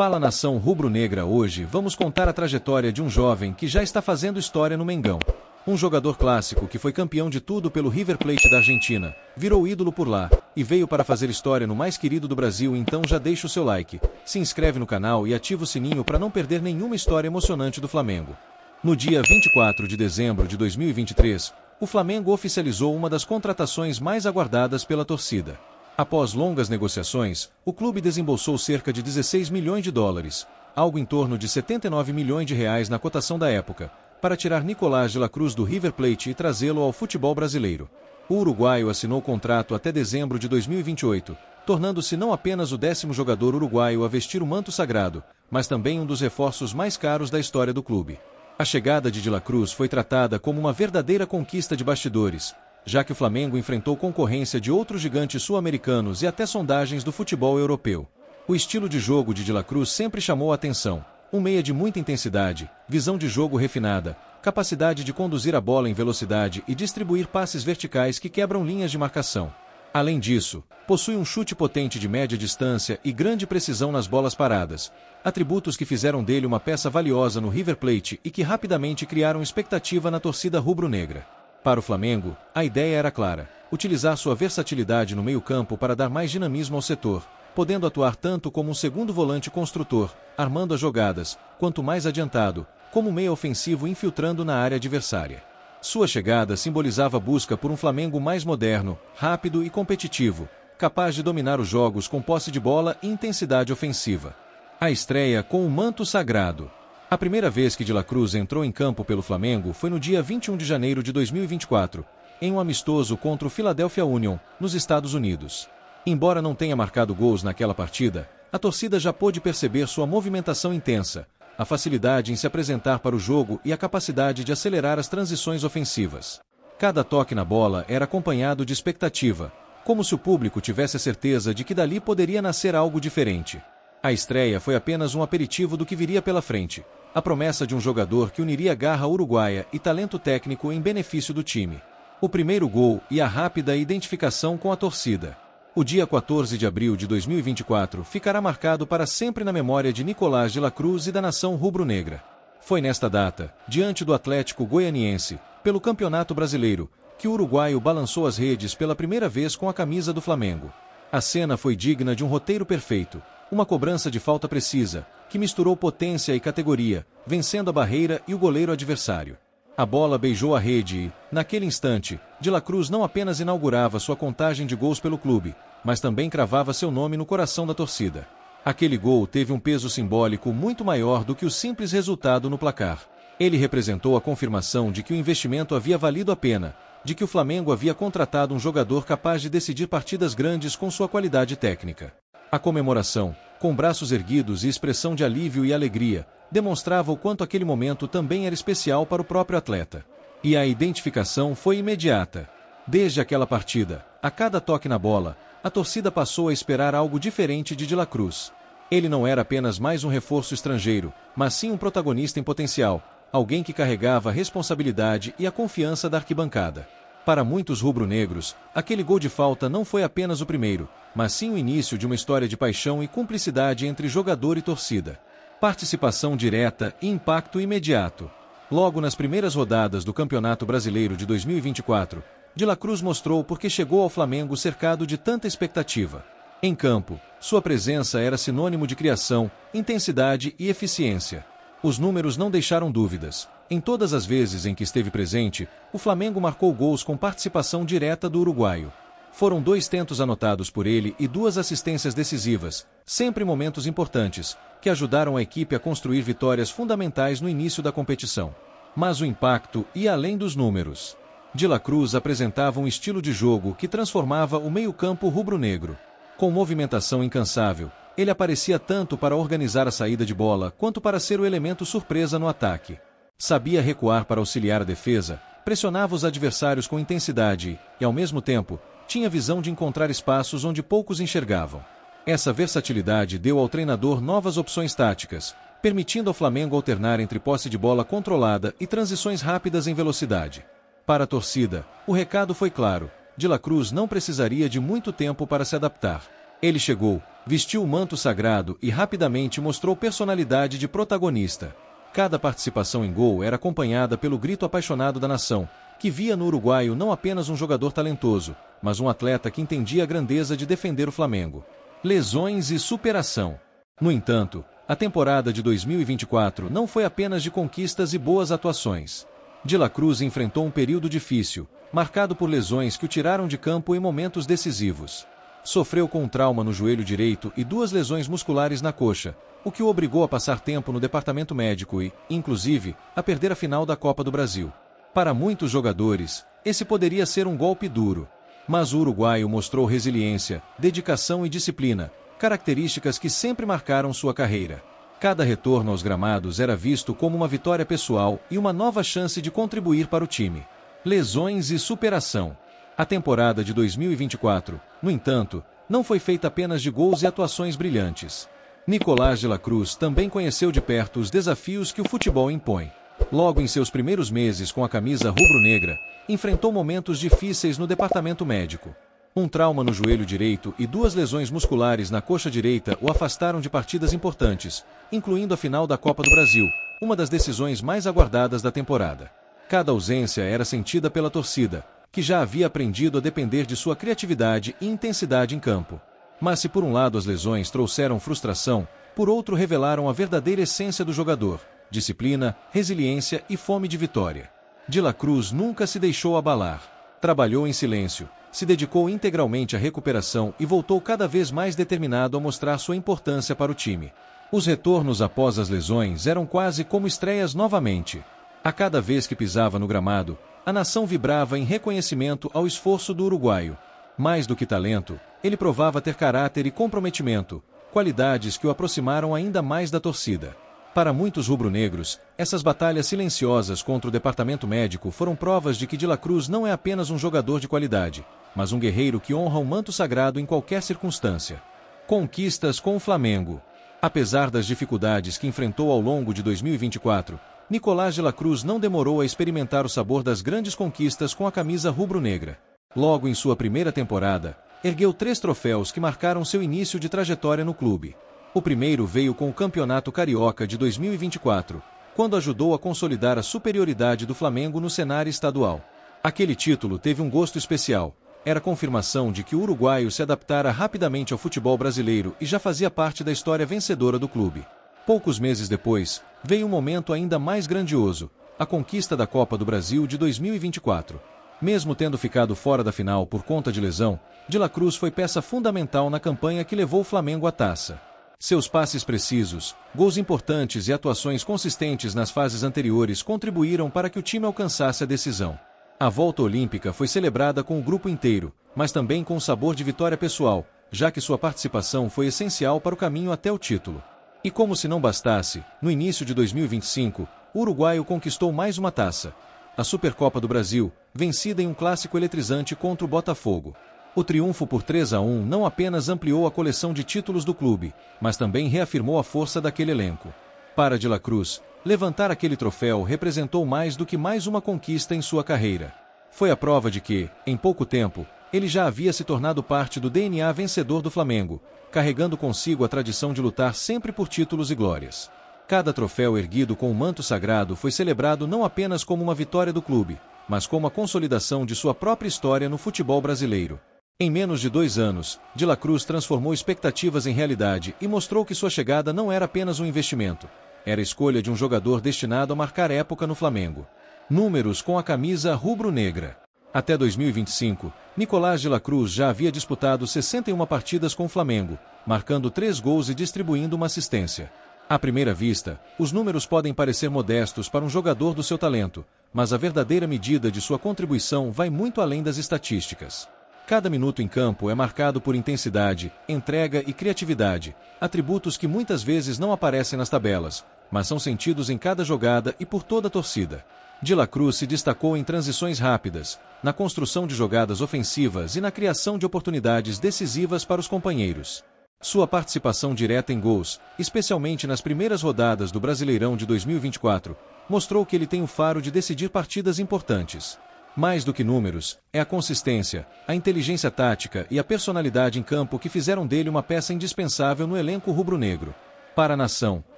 Fala nação rubro-negra, hoje vamos contar a trajetória de um jovem que já está fazendo história no Mengão. Um jogador clássico que foi campeão de tudo pelo River Plate da Argentina, virou ídolo por lá, e veio para fazer história no mais querido do Brasil. Então já deixa o seu like, se inscreve no canal e ativa o sininho para não perder nenhuma história emocionante do Flamengo. No dia 24 de dezembro de 2023, o Flamengo oficializou uma das contratações mais aguardadas pela torcida. Após longas negociações, o clube desembolsou cerca de 16 milhões de dólares, algo em torno de 79 milhões de reais na cotação da época, para tirar Nicolás de la Cruz do River Plate e trazê-lo ao futebol brasileiro. O uruguaio assinou contrato até dezembro de 2028, tornando-se não apenas o 10º jogador uruguaio a vestir o manto sagrado, mas também um dos reforços mais caros da história do clube. A chegada de la Cruz foi tratada como uma verdadeira conquista de bastidores, já que o Flamengo enfrentou concorrência de outros gigantes sul-americanos e até sondagens do futebol europeu. O estilo de jogo de la Cruz sempre chamou a atenção. Um meia de muita intensidade, visão de jogo refinada, capacidade de conduzir a bola em velocidade e distribuir passes verticais que quebram linhas de marcação. Além disso, possui um chute potente de média distância e grande precisão nas bolas paradas, atributos que fizeram dele uma peça valiosa no River Plate e que rapidamente criaram expectativa na torcida rubro-negra. Para o Flamengo, a ideia era clara: utilizar sua versatilidade no meio-campo para dar mais dinamismo ao setor, podendo atuar tanto como um segundo volante construtor, armando as jogadas, quanto mais adiantado, como meia ofensivo infiltrando na área adversária. Sua chegada simbolizava a busca por um Flamengo mais moderno, rápido e competitivo, capaz de dominar os jogos com posse de bola e intensidade ofensiva. A estreia com o manto sagrado. A primeira vez que de la Cruz entrou em campo pelo Flamengo foi no dia 21 de janeiro de 2024, em um amistoso contra o Philadelphia Union, nos Estados Unidos. Embora não tenha marcado gols naquela partida, a torcida já pôde perceber sua movimentação intensa, a facilidade em se apresentar para o jogo e a capacidade de acelerar as transições ofensivas. Cada toque na bola era acompanhado de expectativa, como se o público tivesse a certeza de que dali poderia nascer algo diferente. A estreia foi apenas um aperitivo do que viria pela frente, a promessa de um jogador que uniria garra uruguaia e talento técnico em benefício do time. O primeiro gol e a rápida identificação com a torcida. O dia 14 de abril de 2024 ficará marcado para sempre na memória de Nicolás de la Cruz e da nação rubro-negra. Foi nesta data, diante do Atlético Goianiense, pelo Campeonato Brasileiro, que o uruguaio balançou as redes pela primeira vez com a camisa do Flamengo. A cena foi digna de um roteiro perfeito, uma cobrança de falta precisa, que misturou potência e categoria, vencendo a barreira e o goleiro adversário. A bola beijou a rede e, naquele instante, de la Cruz não apenas inaugurava sua contagem de gols pelo clube, mas também cravava seu nome no coração da torcida. Aquele gol teve um peso simbólico muito maior do que o simples resultado no placar. Ele representou a confirmação de que o investimento havia valido a pena, de que o Flamengo havia contratado um jogador capaz de decidir partidas grandes com sua qualidade técnica. A comemoração, com braços erguidos e expressão de alívio e alegria, demonstrava o quanto aquele momento também era especial para o próprio atleta. E a identificação foi imediata. Desde aquela partida, a cada toque na bola, a torcida passou a esperar algo diferente de la Cruz. Ele não era apenas mais um reforço estrangeiro, mas sim um protagonista em potencial, alguém que carregava a responsabilidade e a confiança da arquibancada. Para muitos rubro-negros, aquele gol de falta não foi apenas o primeiro, mas sim o início de uma história de paixão e cumplicidade entre jogador e torcida. Participação direta e impacto imediato. Logo nas primeiras rodadas do Campeonato Brasileiro de 2024, de la Cruz mostrou por que chegou ao Flamengo cercado de tanta expectativa. Em campo, sua presença era sinônimo de criação, intensidade e eficiência. Os números não deixaram dúvidas. Em todas as vezes em que esteve presente, o Flamengo marcou gols com participação direta do uruguaio. Foram 2 tentos anotados por ele e 2 assistências decisivas, sempre momentos importantes, que ajudaram a equipe a construir vitórias fundamentais no início da competição. Mas o impacto ia além dos números. De la Cruz apresentava um estilo de jogo que transformava o meio-campo rubro-negro. Com movimentação incansável, ele aparecia tanto para organizar a saída de bola quanto para ser o elemento surpresa no ataque. Sabia recuar para auxiliar a defesa, pressionava os adversários com intensidade e, ao mesmo tempo, tinha visão de encontrar espaços onde poucos enxergavam. Essa versatilidade deu ao treinador novas opções táticas, permitindo ao Flamengo alternar entre posse de bola controlada e transições rápidas em velocidade. Para a torcida, o recado foi claro: de la Cruz não precisaria de muito tempo para se adaptar. Ele chegou, vestiu o manto sagrado e rapidamente mostrou personalidade de protagonista. Cada participação em gol era acompanhada pelo grito apaixonado da nação, que via no uruguaio não apenas um jogador talentoso, mas um atleta que entendia a grandeza de defender o Flamengo. Lesões e superação. No entanto, a temporada de 2024 não foi apenas de conquistas e boas atuações. De la Cruz enfrentou um período difícil, marcado por lesões que o tiraram de campo em momentos decisivos. Sofreu com um trauma no joelho direito e 2 lesões musculares na coxa, o que o obrigou a passar tempo no departamento médico e, inclusive, a perder a final da Copa do Brasil. Para muitos jogadores, esse poderia ser um golpe duro. Mas o uruguaio mostrou resiliência, dedicação e disciplina, características que sempre marcaram sua carreira. Cada retorno aos gramados era visto como uma vitória pessoal e uma nova chance de contribuir para o time. Lesões e superação. A temporada de 2024, no entanto, não foi feita apenas de gols e atuações brilhantes. Nicolás de la Cruz também conheceu de perto os desafios que o futebol impõe. Logo em seus primeiros meses com a camisa rubro-negra, enfrentou momentos difíceis no departamento médico. Um trauma no joelho direito e 2 lesões musculares na coxa direita o afastaram de partidas importantes, incluindo a final da Copa do Brasil, uma das decisões mais aguardadas da temporada. Cada ausência era sentida pela torcida, que já havia aprendido a depender de sua criatividade e intensidade em campo. Mas se por um lado as lesões trouxeram frustração, por outro revelaram a verdadeira essência do jogador: disciplina, resiliência e fome de vitória. De la Cruz nunca se deixou abalar. Trabalhou em silêncio, se dedicou integralmente à recuperação e voltou cada vez mais determinado a mostrar sua importância para o time. Os retornos após as lesões eram quase como estreias novamente. A cada vez que pisava no gramado, a nação vibrava em reconhecimento ao esforço do uruguaio. Mais do que talento, ele provava ter caráter e comprometimento, qualidades que o aproximaram ainda mais da torcida. Para muitos rubro-negros, essas batalhas silenciosas contra o departamento médico foram provas de que de la Cruz não é apenas um jogador de qualidade, mas um guerreiro que honra o manto sagrado em qualquer circunstância. Conquistas com o Flamengo. Apesar das dificuldades que enfrentou ao longo de 2024, Nicolás de la Cruz não demorou a experimentar o sabor das grandes conquistas com a camisa rubro-negra. Logo em sua primeira temporada, ergueu 3 troféus que marcaram seu início de trajetória no clube. O primeiro veio com o Campeonato Carioca de 2024, quando ajudou a consolidar a superioridade do Flamengo no cenário estadual. Aquele título teve um gosto especial. Era confirmação de que o uruguaio se adaptara rapidamente ao futebol brasileiro e já fazia parte da história vencedora do clube. Poucos meses depois, veio um momento ainda mais grandioso: a conquista da Copa do Brasil de 2024. Mesmo tendo ficado fora da final por conta de lesão, de la Cruz foi peça fundamental na campanha que levou o Flamengo à taça. Seus passes precisos, gols importantes e atuações consistentes nas fases anteriores contribuíram para que o time alcançasse a decisão. A volta olímpica foi celebrada com o grupo inteiro, mas também com um sabor de vitória pessoal, já que sua participação foi essencial para o caminho até o título. E como se não bastasse, no início de 2025, o uruguaio conquistou mais uma taça: a Supercopa do Brasil, vencida em um clássico eletrizante contra o Botafogo. O triunfo por 3-1 não apenas ampliou a coleção de títulos do clube, mas também reafirmou a força daquele elenco. Para de la Cruz, levantar aquele troféu representou mais do que mais uma conquista em sua carreira. Foi a prova de que, em pouco tempo, ele já havia se tornado parte do DNA vencedor do Flamengo, carregando consigo a tradição de lutar sempre por títulos e glórias. Cada troféu erguido com o manto sagrado foi celebrado não apenas como uma vitória do clube, mas como a consolidação de sua própria história no futebol brasileiro. Em menos de 2 anos, de la Cruz transformou expectativas em realidade e mostrou que sua chegada não era apenas um investimento. Era a escolha de um jogador destinado a marcar época no Flamengo. Números com a camisa rubro-negra. Até 2025, Nicolás de la Cruz já havia disputado 61 partidas com o Flamengo, marcando 3 gols e distribuindo uma assistência. À primeira vista, os números podem parecer modestos para um jogador do seu talento, mas a verdadeira medida de sua contribuição vai muito além das estatísticas. Cada minuto em campo é marcado por intensidade, entrega e criatividade, atributos que muitas vezes não aparecem nas tabelas, mas são sentidos em cada jogada e por toda a torcida. De la Cruz se destacou em transições rápidas, na construção de jogadas ofensivas e na criação de oportunidades decisivas para os companheiros. Sua participação direta em gols, especialmente nas primeiras rodadas do Brasileirão de 2024, mostrou que ele tem o faro de decidir partidas importantes. Mais do que números, é a consistência, a inteligência tática e a personalidade em campo que fizeram dele uma peça indispensável no elenco rubro-negro. Para a nação,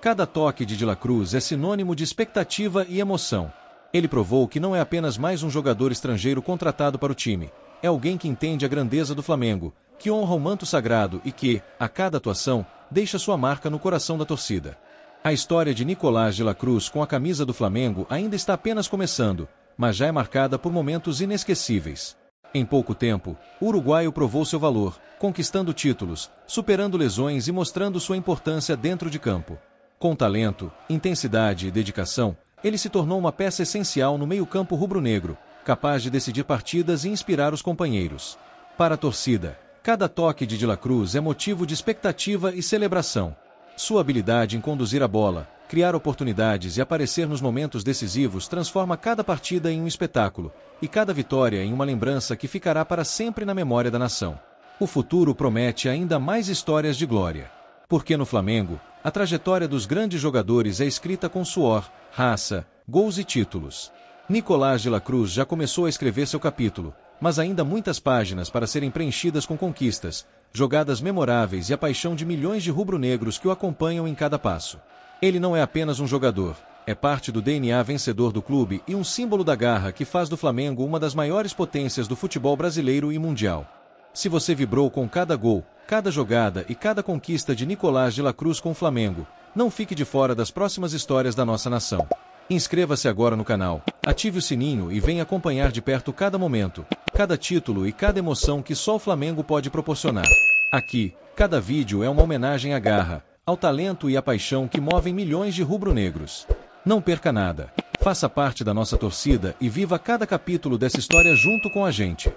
cada toque de la Cruz é sinônimo de expectativa e emoção. Ele provou que não é apenas mais um jogador estrangeiro contratado para o time, é alguém que entende a grandeza do Flamengo, que honra o manto sagrado e que, a cada atuação, deixa sua marca no coração da torcida. A história de Nicolás de la Cruz com a camisa do Flamengo ainda está apenas começando, mas já é marcada por momentos inesquecíveis. Em pouco tempo, o uruguaio provou seu valor, conquistando títulos, superando lesões e mostrando sua importância dentro de campo. Com talento, intensidade e dedicação, ele se tornou uma peça essencial no meio-campo rubro-negro, capaz de decidir partidas e inspirar os companheiros. Para a torcida, cada toque de la Cruz é motivo de expectativa e celebração. Sua habilidade em conduzir a bola, criar oportunidades e aparecer nos momentos decisivos transforma cada partida em um espetáculo, e cada vitória em uma lembrança que ficará para sempre na memória da nação. O futuro promete ainda mais histórias de glória. Porque no Flamengo, a trajetória dos grandes jogadores é escrita com suor, raça, gols e títulos. Nicolás de la Cruz já começou a escrever seu capítulo, mas ainda muitas páginas para serem preenchidas com conquistas, jogadas memoráveis e a paixão de milhões de rubro-negros que o acompanham em cada passo. Ele não é apenas um jogador, é parte do DNA vencedor do clube e um símbolo da garra que faz do Flamengo uma das maiores potências do futebol brasileiro e mundial. Se você vibrou com cada gol, cada jogada e cada conquista de Nicolás de la Cruz com o Flamengo, não fique de fora das próximas histórias da nossa nação. Inscreva-se agora no canal, ative o sininho e venha acompanhar de perto cada momento, cada título e cada emoção que só o Flamengo pode proporcionar. Aqui, cada vídeo é uma homenagem à garra, ao talento e à paixão que movem milhões de rubro-negros. Não perca nada. Faça parte da nossa torcida e viva cada capítulo dessa história junto com a gente.